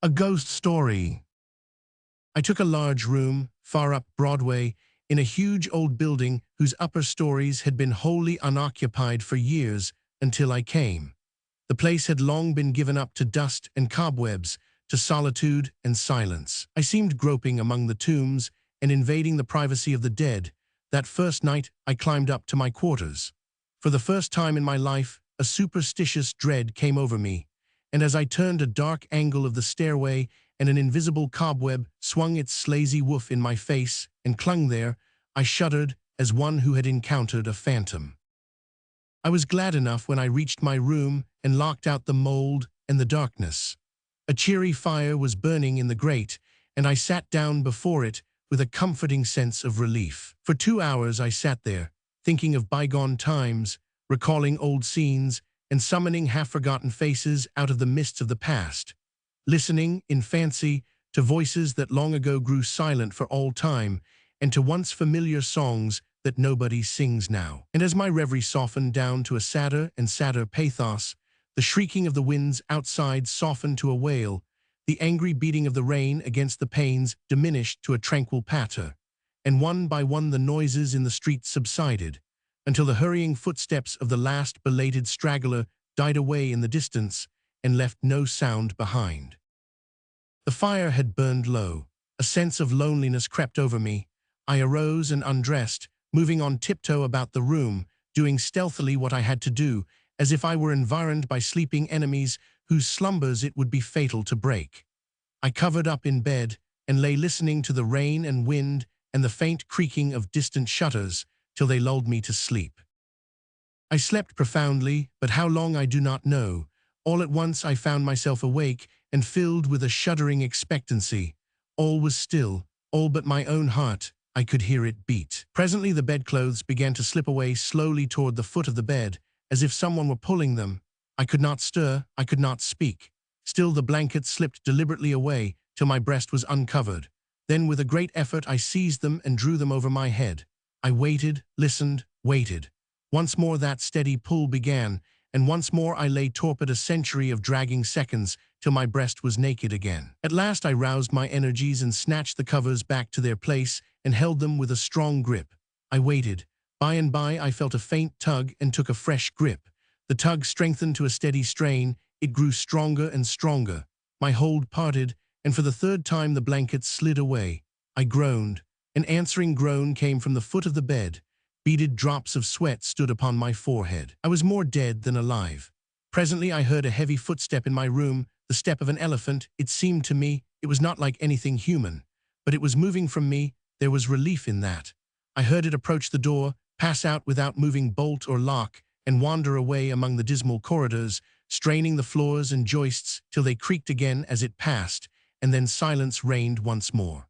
A ghost story. I took a large room, far up Broadway, in a huge old building whose upper stories had been wholly unoccupied for years until I came. The place had long been given up to dust and cobwebs, to solitude and silence. I seemed groping among the tombs and invading the privacy of the dead. That first night I climbed up to my quarters. For the first time in my life, a superstitious dread came over me, and as I turned a dark angle of the stairway and an invisible cobweb swung its slazy woof in my face and clung there, I shuddered as one who had encountered a phantom. I was glad enough when I reached my room and locked out the mold and the darkness. A cheery fire was burning in the grate, and I sat down before it with a comforting sense of relief. For 2 hours I sat there, thinking of bygone times, recalling old scenes, and summoning half-forgotten faces out of the mists of the past, listening, in fancy, to voices that long ago grew silent for all time, and to once familiar songs that nobody sings now. And as my reverie softened down to a sadder and sadder pathos, the shrieking of the winds outside softened to a wail, the angry beating of the rain against the panes diminished to a tranquil patter, and one by one the noises in the street subsided, until the hurrying footsteps of the last belated straggler died away in the distance and left no sound behind. The fire had burned low. A sense of loneliness crept over me. I arose and undressed, moving on tiptoe about the room, doing stealthily what I had to do, as if I were environed by sleeping enemies whose slumbers it would be fatal to break. I covered up in bed and lay listening to the rain and wind and the faint creaking of distant shutters till they lulled me to sleep. I slept profoundly, but how long I do not know. All at once I found myself awake and filled with a shuddering expectancy. All was still, all but my own heart. I could hear it beat. Presently the bedclothes began to slip away slowly toward the foot of the bed, as if someone were pulling them. I could not stir, I could not speak. Still the blankets slipped deliberately away till my breast was uncovered. Then with a great effort I seized them and drew them over my head. I waited, listened, waited. Once more that steady pull began, and once more I lay torpid a century of dragging seconds till my breast was naked again. At last I roused my energies and snatched the covers back to their place and held them with a strong grip. I waited. By and by I felt a faint tug and took a fresh grip. The tug strengthened to a steady strain. It grew stronger and stronger. My hold parted, and for the third time the blankets slid away. I groaned. An answering groan came from the foot of the bed. Beaded drops of sweat stood upon my forehead. I was more dead than alive. Presently I heard a heavy footstep in my room, the step of an elephant. It seemed to me it was not like anything human, but it was moving from me. There was relief in that. I heard it approach the door, pass out without moving bolt or lock, and wander away among the dismal corridors, straining the floors and joists till they creaked again as it passed, and then silence reigned once more.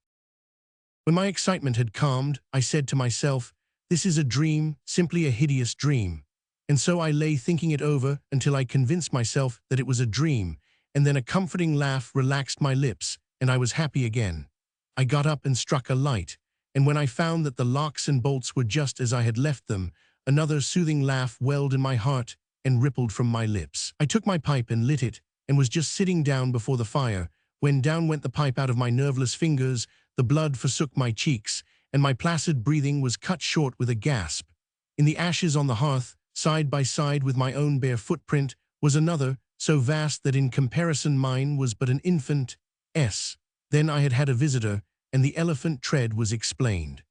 When my excitement had calmed, I said to myself, "This is a dream, simply a hideous dream." And so I lay thinking it over until I convinced myself that it was a dream, and then a comforting laugh relaxed my lips, and I was happy again. I got up and struck a light, and when I found that the locks and bolts were just as I had left them, another soothing laugh welled in my heart and rippled from my lips. I took my pipe and lit it, and was just sitting down before the fire, when down went the pipe out of my nerveless fingers, the blood forsook my cheeks, and my placid breathing was cut short with a gasp. In the ashes on the hearth, side by side with my own bare footprint, was another, so vast that in comparison mine was but an infant. Then I had had a visitor, and the elephant tread was explained.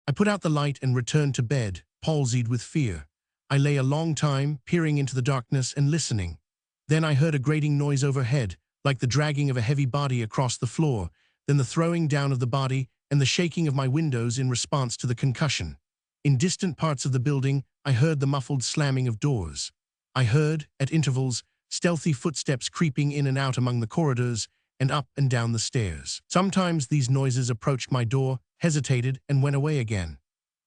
I put out the light and returned to bed, palsied with fear. I lay a long time, peering into the darkness and listening. Then I heard a grating noise overhead, like the dragging of a heavy body across the floor, then the throwing down of the body and the shaking of my windows in response to the concussion. In distant parts of the building, I heard the muffled slamming of doors. I heard, at intervals, stealthy footsteps creeping in and out among the corridors and up and down the stairs. Sometimes these noises approached my door, hesitated, and went away again.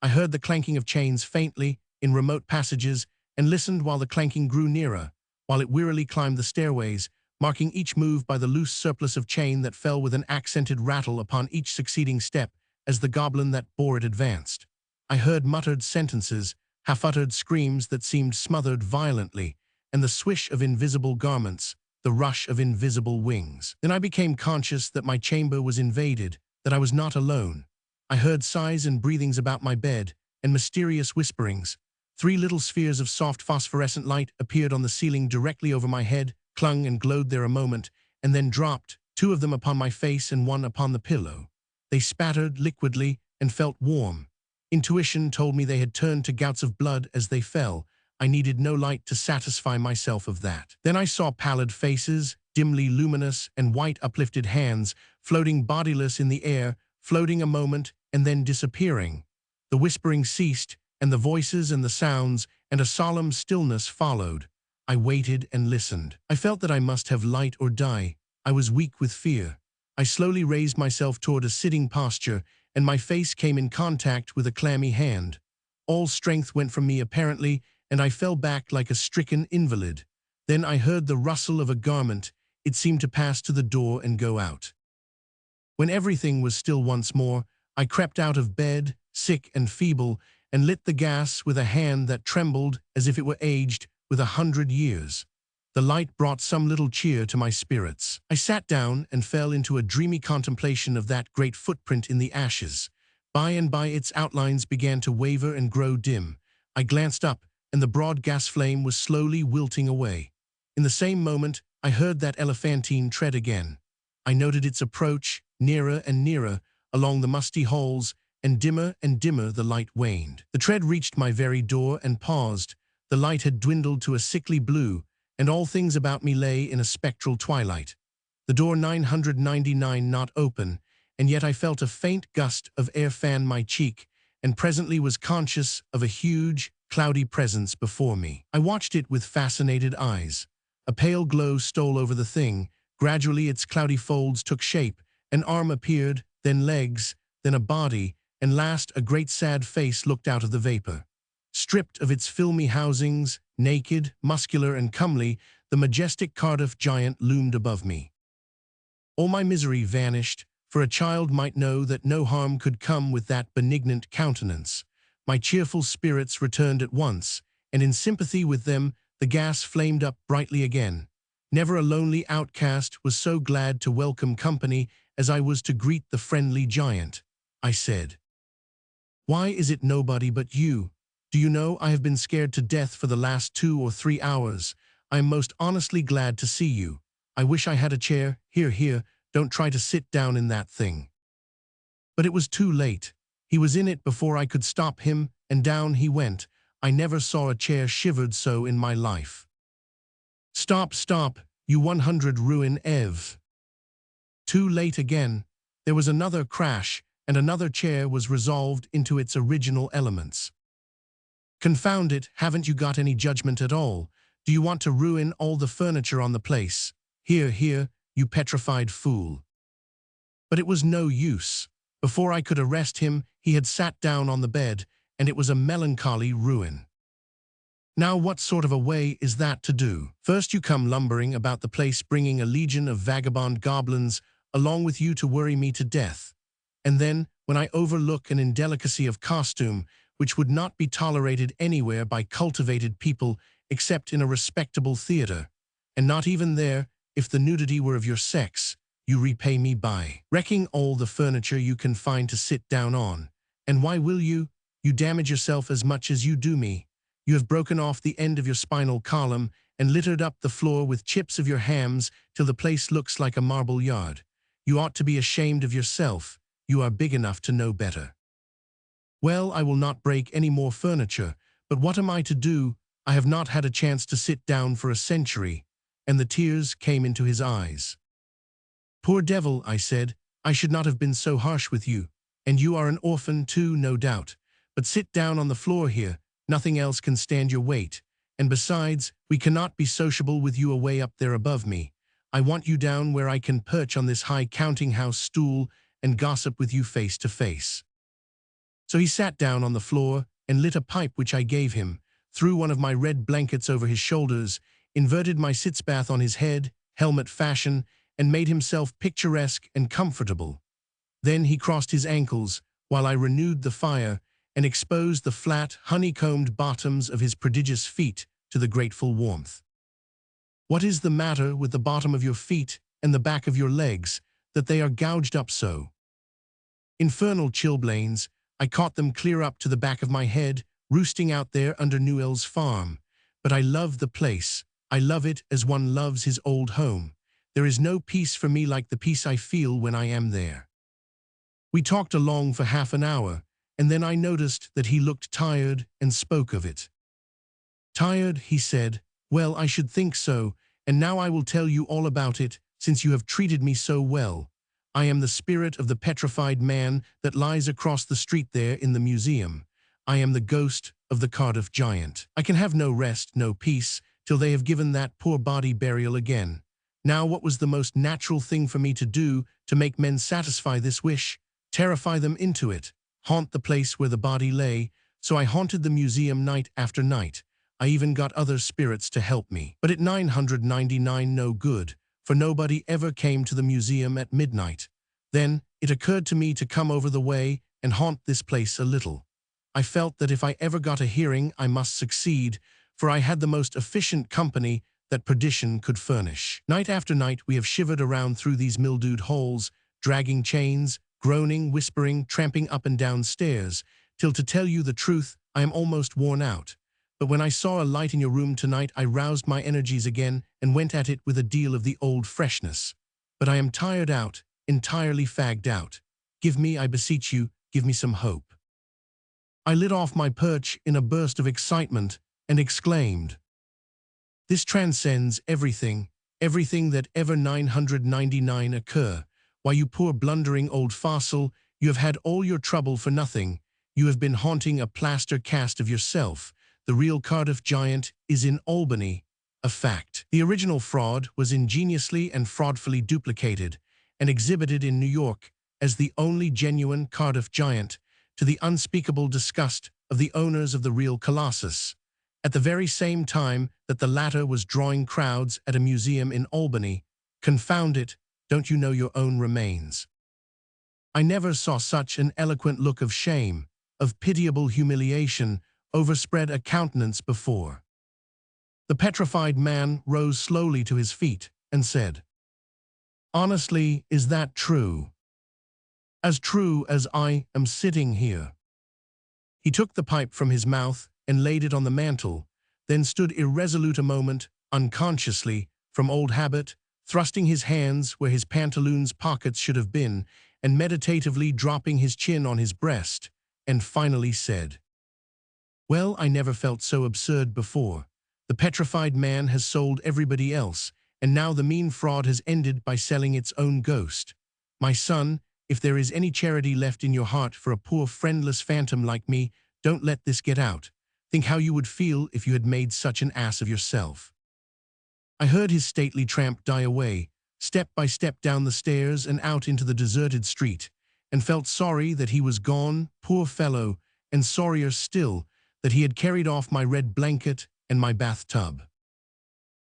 I heard the clanking of chains faintly in remote passages and listened while the clanking grew nearer, while it wearily climbed the stairways, marking each move by the loose surplus of chain that fell with an accented rattle upon each succeeding step as the goblin that bore it advanced. I heard muttered sentences, half-uttered screams that seemed smothered violently, and the swish of invisible garments, the rush of invisible wings. Then I became conscious that my chamber was invaded, that I was not alone. I heard sighs and breathings about my bed, and mysterious whisperings. 3 little spheres of soft phosphorescent light appeared on the ceiling directly over my head, clung and glowed there a moment, and then dropped, 2 of them upon my face and 1 upon the pillow. They spattered liquidly and felt warm. Intuition told me they had turned to gouts of blood as they fell. I needed no light to satisfy myself of that. Then I saw pallid faces, dimly luminous, and white uplifted hands, floating bodiless in the air, floating a moment and then disappearing. The whispering ceased, and the voices and the sounds, and a solemn stillness followed. I waited and listened. I felt that I must have light or die. I was weak with fear. I slowly raised myself toward a sitting posture, and my face came in contact with a clammy hand. All strength went from me apparently, and I fell back like a stricken invalid. Then I heard the rustle of a garment. It seemed to pass to the door and go out. When everything was still once more, I crept out of bed, sick and feeble, and lit the gas with a hand that trembled as if it were aged with 100 years. The light brought some little cheer to my spirits. I sat down and fell into a dreamy contemplation of that great footprint in the ashes. By and by its outlines began to waver and grow dim. I glanced up, and the broad gas flame was slowly wilting away. In the same moment, I heard that elephantine tread again. I noted its approach, nearer and nearer, along the musty halls, and dimmer the light waned. The tread reached my very door and paused. The light had dwindled to a sickly blue, and all things about me lay in a spectral twilight. The door 999 not open, and yet I felt a faint gust of air fan my cheek, and presently was conscious of a huge, cloudy presence before me. I watched it with fascinated eyes. A pale glow stole over the thing. Gradually its cloudy folds took shape. An arm appeared, then legs, then a body, and last a great sad face looked out of the vapor. Stripped of its filmy housings, naked, muscular, and comely, the majestic Cardiff giant loomed above me. All my misery vanished, for a child might know that no harm could come with that benignant countenance. My cheerful spirits returned at once, and in sympathy with them, the gas flamed up brightly again. Never a lonely outcast was so glad to welcome company as I was to greet the friendly giant. I said, "Why is it nobody but you? Do you know I have been scared to death for the last 2 or 3 hours. I am most honestly glad to see you. I wish I had a chair. Here, don't try to sit down in that thing." But it was too late. He was in it before I could stop him, and down he went. I never saw a chair shivered so in my life. Stop, you 100 ruin Ev. Too late again. There was another crash, and another chair was resolved into its original elements. Confound it, haven't you got any judgment at all? Do you want to ruin all the furniture on the place? Here, you petrified fool. But it was no use. Before I could arrest him, he had sat down on the bed, and it was a melancholy ruin. Now what sort of a way is that to do? First you come lumbering about the place bringing a legion of vagabond goblins along with you to worry me to death. And then, when I overlook an indelicacy of costume, which would not be tolerated anywhere by cultivated people except in a respectable theater, and not even there, if the nudity were of your sex, you repay me by wrecking all the furniture you can find to sit down on. And why will you? You damage yourself as much as you do me. You have broken off the end of your spinal column and littered up the floor with chips of your hams till the place looks like a marble yard. You ought to be ashamed of yourself. You are big enough to know better. Well, I will not break any more furniture, but what am I to do? I have not had a chance to sit down for a century. And the tears came into his eyes. Poor devil, I said, I should not have been so harsh with you. And you are an orphan too, no doubt. But sit down on the floor here. Nothing else can stand your weight. And besides, we cannot be sociable with you away up there above me. I want you down where I can perch on this high counting-house stool and gossip with you face to face. So he sat down on the floor and lit a pipe which I gave him, threw one of my red blankets over his shoulders, inverted my sitz-bath on his head, helmet fashion, and made himself picturesque and comfortable. Then he crossed his ankles, while I renewed the fire, and exposed the flat, honeycombed bottoms of his prodigious feet to the grateful warmth. What is the matter with the bottom of your feet and the back of your legs, that they are gouged up so? Infernal chilblains, I caught them clear up to the back of my head, roosting out there under Newell's farm. But I love the place. I love it as one loves his old home. There is no peace for me like the peace I feel when I am there. We talked along for half an hour, and then I noticed that he looked tired and spoke of it. Tired, he said. Well, I should think so, and now I will tell you all about it, since you have treated me so well. I am the spirit of the petrified man that lies across the street there in the museum. I am the ghost of the Cardiff giant. I can have no rest, no peace, till they have given that poor body burial again. Now what was the most natural thing for me to do to make men satisfy this wish? Terrify them into it, haunt the place where the body lay. So I haunted the museum night after night. I even got other spirits to help me. But at 999 no good, for nobody ever came to the museum at midnight. Then it occurred to me to come over the way and haunt this place a little. I felt that if I ever got a hearing, I must succeed, for I had the most efficient company that perdition could furnish. Night after night we have shivered around through these mildewed halls, dragging chains, groaning, whispering, tramping up and down stairs, till to tell you the truth, I am almost worn out. But when I saw a light in your room tonight, I roused my energies again and went at it with a deal of the old freshness. But I am tired out, entirely fagged out. Give me, I beseech you, give me some hope. I lit off my perch in a burst of excitement and exclaimed, "This transcends everything, everything that ever 999 occur. Why, you poor blundering old fossil, you have had all your trouble for nothing. You have been haunting a plaster cast of yourself. The real Cardiff giant is in Albany, a fact. The original fraud was ingeniously and fraudfully duplicated and exhibited in New York as the only genuine Cardiff giant, to the unspeakable disgust of the owners of the real Colossus, at the very same time that the latter was drawing crowds at a museum in Albany. Confound it, don't you know your own remains?" I never saw such an eloquent look of shame, of pitiable humiliation, overspread a countenance before. The petrified man rose slowly to his feet and said, "Honestly, is that true? As true as I am sitting here?" He took the pipe from his mouth and laid it on the mantel, then stood irresolute a moment, unconsciously, from old habit, thrusting his hands where his pantaloons' pockets should have been, and meditatively dropping his chin on his breast, and finally said, "Well, I never felt so absurd before. The petrified man has sold everybody else, and now the mean fraud has ended by selling its own ghost. My son, if there is any charity left in your heart for a poor friendless phantom like me, don't let this get out. Think how you would feel if you had made such an ass of yourself." I heard his stately tramp die away, step by step down the stairs and out into the deserted street, and felt sorry that he was gone, poor fellow, and sorrier still that he had carried off my red blanket and my bathtub.